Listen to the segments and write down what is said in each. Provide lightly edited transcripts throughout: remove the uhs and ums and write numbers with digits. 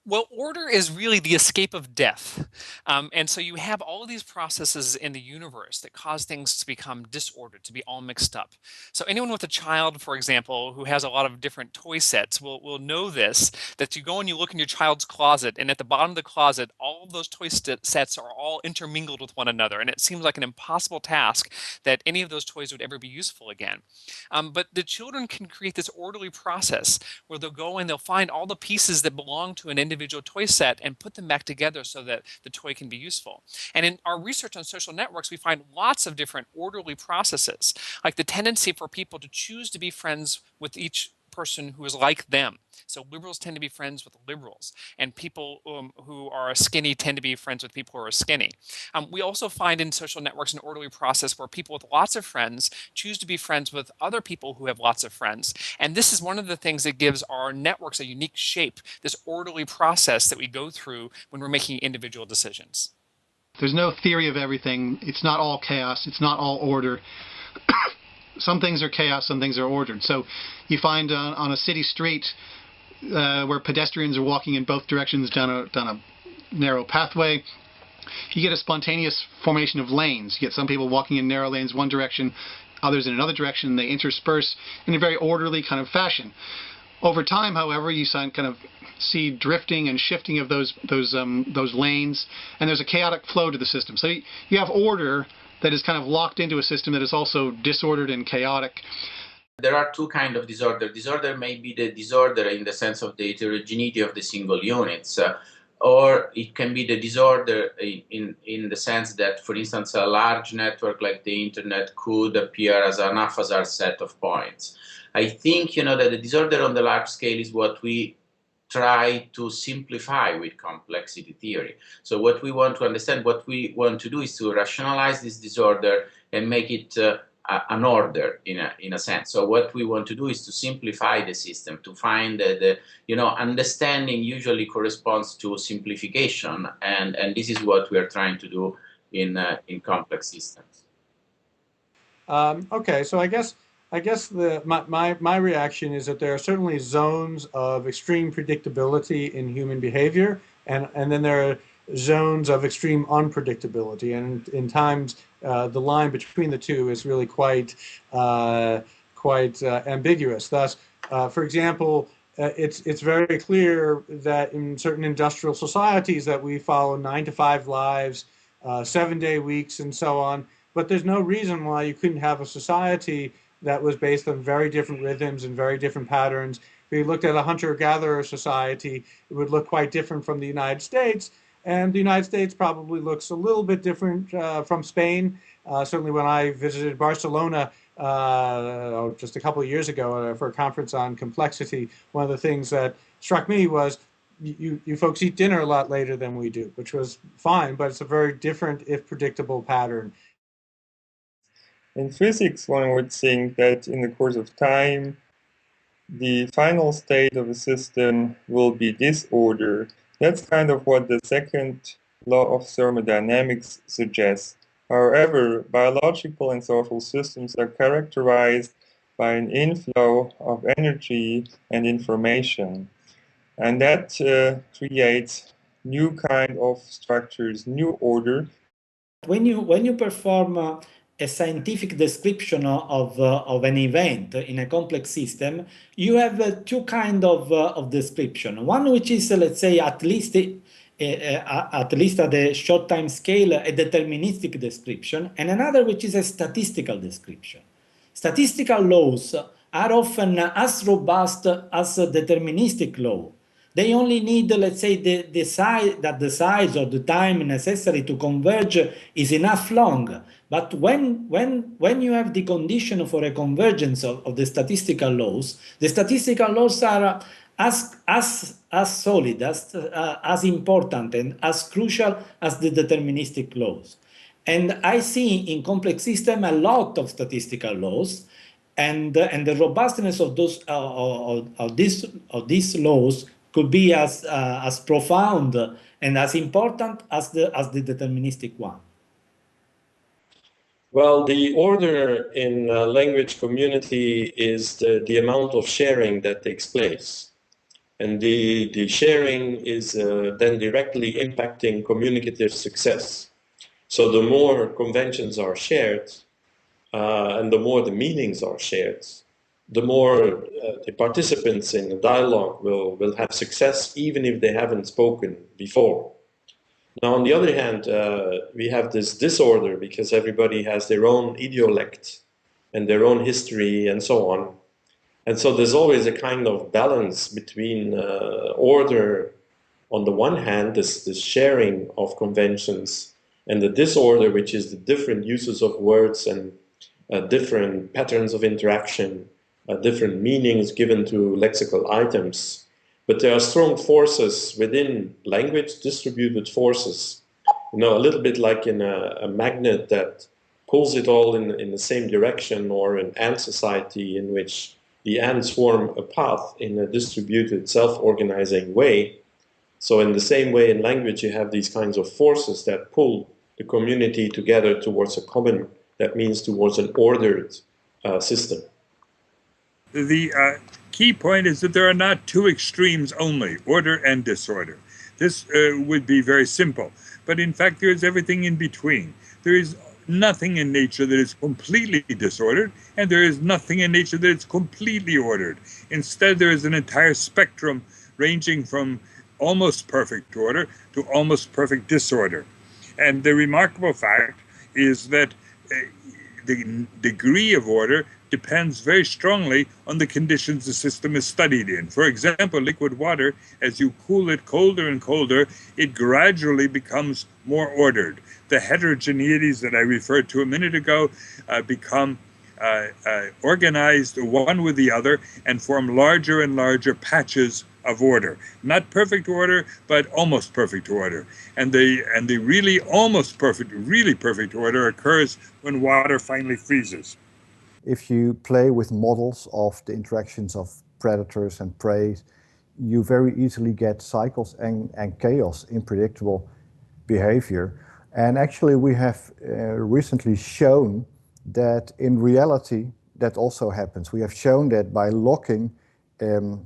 Well, order is really the escape of death. And so you have all of these processes in the universe that cause things to become disordered, to be all mixed up. So anyone with a child, for example, who has a lot of different toy sets will know this, that you go and you look in your child's closet, and at the bottom of the closet, all of those sets are all intermingled with one another. And it seems like an impossible task that any of those toys would ever be useful again. But the children can create this orderly process where they'll go and they'll find all the pieces that belong to an individual toy set and put them back together so that the toy can be useful. And in our research on social networks, we find lots of different orderly processes, like the tendency for people to choose to be friends with each person who is like them. So liberals tend to be friends with liberals, and people who are skinny tend to be friends with people who are skinny. We also find in social networks an orderly process where people with lots of friends choose to be friends with other people who have lots of friends. And this is one of the things that gives our networks a unique shape, this orderly process that we go through when we're making individual decisions. There's no theory of everything. It's not all chaos. It's not all order. Some things are chaos, some things are ordered. So you find on a city street where pedestrians are walking in both directions down a narrow pathway, you get a spontaneous formation of lanes. You get some people walking in narrow lanes one direction, others in another direction. They intersperse in a very orderly kind of fashion. Over time, however, you kind of see drifting and shifting of those lanes, and there's a chaotic flow to the system. So you have order that is kind of locked into a system that is also disordered and chaotic. There are two kinds of disorder. Disorder may be the disorder in the sense of the heterogeneity of the single units, or it can be the disorder in the sense that, for instance, a large network like the internet could appear as an haphazard set of points. I think, that the disorder on the large scale is what we try to simplify with complexity theory. So what we want to understand, what we want to do is to rationalize this disorder and make it an order in a sense. So what we want to do is to simplify the system, to find that understanding usually corresponds to simplification, and this is what we are trying to do in complex systems. Okay, so I guess my reaction is that there are certainly zones of extreme predictability in human behavior, and then there are zones of extreme unpredictability, and in times the line between the two is really quite ambiguous. Thus, for example, it's very clear that in certain industrial societies that we follow 9-to-5 lives, 7-day weeks, and so on. But there's no reason why you couldn't have a society that was based on very different rhythms and very different patterns. If you looked at a hunter-gatherer society, it would look quite different from the United States. And the United States probably looks a little bit different from Spain. Certainly when I visited Barcelona just a couple of years ago for a conference on complexity, one of the things that struck me was you folks eat dinner a lot later than we do, which was fine, but it's a very different, if predictable, pattern. In physics, one would think that in the course of time, the final state of a system will be disorder. That's kind of what the second law of thermodynamics suggests. However, biological and social systems are characterized by an inflow of energy and information. And that creates new kind of structures, new order. When you perform a scientific description of an event in a complex system, you have two kinds of description. One which is, let's say, at least at the short time scale, a deterministic description, and another which is a statistical description. Statistical laws are often as robust as a deterministic law. They only need, let's say, the size or the time necessary to converge is enough long. But when you have the condition for a convergence of the statistical laws are as solid, as important, and as crucial as the deterministic laws. And I see in complex systems a lot of statistical laws, and the robustness of those of these laws could be as profound and as important as the deterministic one. Well, the order in a language community is the amount of sharing that takes place. And the sharing is then directly impacting communicative success. So the more conventions are shared, and the more the meanings are shared, the more the participants in the dialogue will have success, even if they haven't spoken before. Now, on the other hand, we have this disorder because everybody has their own idiolect and their own history and so on. And so there's always a kind of balance between order on the one hand, this sharing of conventions, and the disorder, which is the different uses of words and different patterns of interaction, different meanings given to lexical items. But there are strong forces within language, distributed forces, a little bit like in a magnet that pulls it all in the same direction, or an ant society in which the ants form a path in a distributed, self-organizing way. So in the same way in language, you have these kinds of forces that pull the community together towards a common, that means towards an ordered system. The key point is that there are not two extremes only, order and disorder. This would be very simple, but in fact there is everything in between. There is nothing in nature that is completely disordered, and there is nothing in nature that is completely ordered. Instead, there is an entire spectrum ranging from almost perfect order to almost perfect disorder. And the remarkable fact is that the degree of order depends very strongly on the conditions the system is studied in. For example, liquid water, as you cool it colder and colder, it gradually becomes more ordered. The heterogeneities that I referred to a minute ago become organized one with the other and form larger and larger patches of order. Not perfect order, but almost perfect order. And the really almost perfect, really perfect order occurs when water finally freezes. If you play with models of the interactions of predators and prey, you very easily get cycles and chaos in predictable behavior. And actually we have recently shown that in reality that also happens. We have shown that by locking a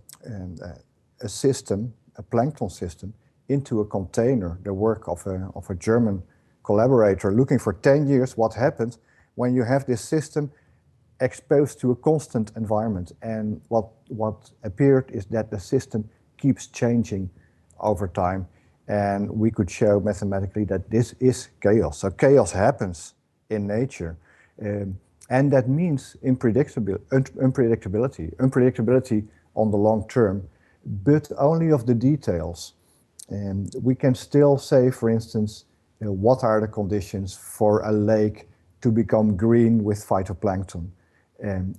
system, a plankton system, into a container, the work of a German collaborator looking for 10 years what happens when you have this system exposed to a constant environment. And what appeared is that the system keeps changing over time. And we could show mathematically that this is chaos. So chaos happens in nature. And that means unpredictability on the long term, but only of the details. And we can still say, for instance, what are the conditions for a lake to become green with phytoplankton?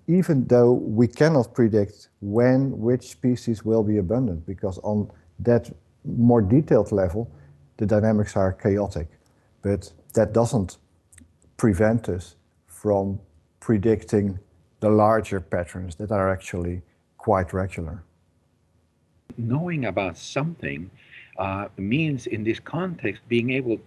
Even though we cannot predict which species will be abundant, because on that more detailed level, the dynamics are chaotic. But that doesn't prevent us from predicting the larger patterns that are actually quite regular. Knowing about something means in this context being able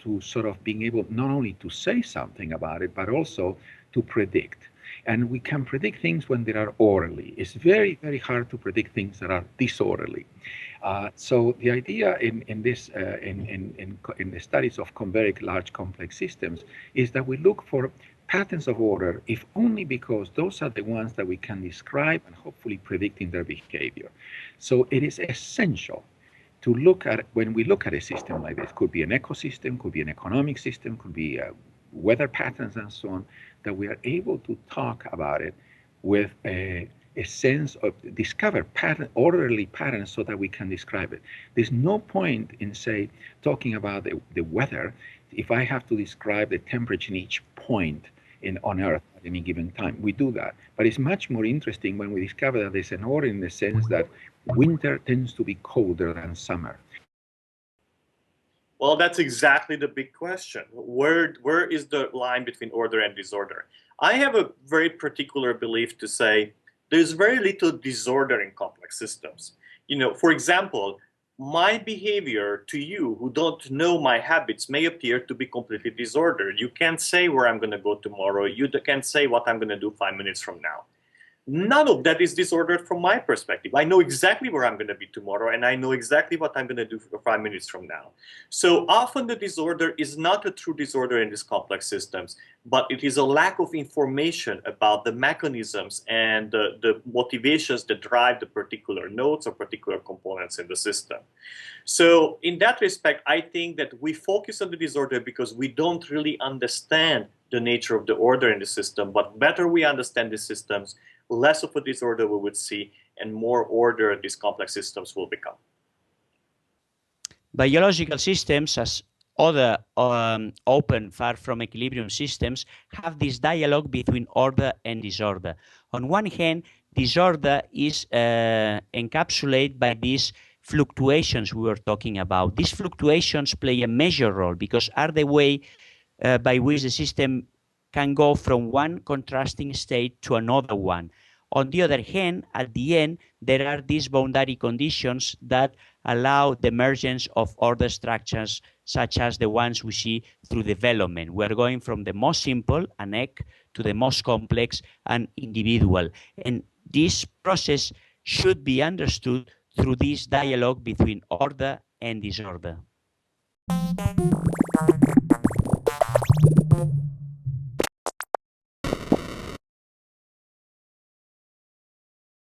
not only to say something about it, but also to predict. And we can predict things when they are orderly. It's very, very hard to predict things that are disorderly. So the idea in the studies of very large complex systems is that we look for patterns of order, if only because those are the ones that we can describe and hopefully predict in their behavior. So it is essential to look at, when we look at a system like this, could be an ecosystem, could be an economic system, could be weather patterns and so on, that we are able to talk about it with a sense of discover orderly patterns so that we can describe it. There's no point in, say, talking about the weather if I have to describe the temperature in each point on Earth at any given time. We do that. But it's much more interesting when we discover that there's an order in the sense that winter tends to be colder than summer. Well, that's exactly the big question. Where is the line between order and disorder? I have a very particular belief to say there's very little disorder in complex systems. For example, my behavior to you who don't know my habits may appear to be completely disordered. You can't say where I'm going to go tomorrow. You can't say what I'm going to do 5 minutes from now. None of that is disordered from my perspective. I know exactly where I'm going to be tomorrow, and I know exactly what I'm going to do for 5 minutes from now. So often the disorder is not a true disorder in these complex systems, but it is a lack of information about the mechanisms and the motivations that drive the particular nodes or particular components in the system. So in that respect, I think that we focus on the disorder because we don't really understand the nature of the order in the system, but better we understand the systems, less of a disorder we would see, and more order these complex systems will become. Biological systems, as other open, far from equilibrium systems, have this dialogue between order and disorder. On one hand, disorder is encapsulated by these fluctuations we were talking about. These fluctuations play a major role because are the way by which the system can go from one contrasting state to another one. On the other hand, at the end, there are these boundary conditions that allow the emergence of order structures such as the ones we see through development. We're going from the most simple, an egg, to the most complex, an individual. And this process should be understood through this dialogue between order and disorder.